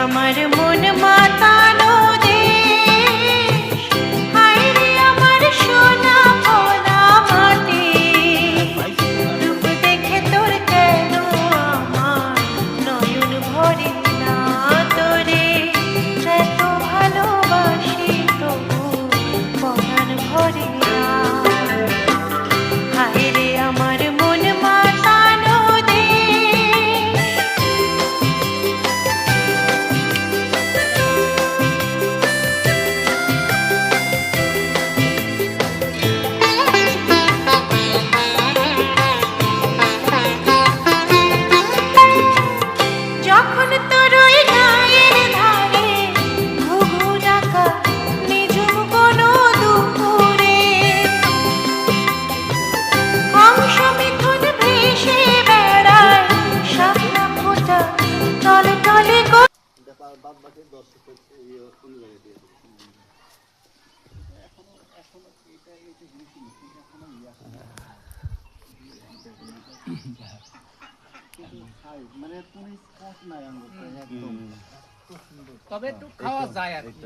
আমার মন মাতানো দেশ, হায় রে আমার সোনা ভোলা মাটি। রূপ দেখে তোর কেন আমার নয়ন ভরে না, তোরে এত ভালোবাসি তবু পরাণ ভরে না। হায় রে আমার মন মাতানো দেশ। যখন তোর ওই গায়ের ধারে ঘুঘু ডাকা নিঝুম কোনো দুপুরে, হংস মিথুন ভেসে বেড়ায় শাপলা ফোঁটা টলে টলে গো। বাদ বাকি দর্শকের অন্য জায়গায় দিয়ে দেবো। এখনো এটা জিনিসই নেই, কিন্তু এখনো মানে তুমি স্পট নাই আঙ্গুর একদম, তবে একটু খাওয়া যায় আর কি।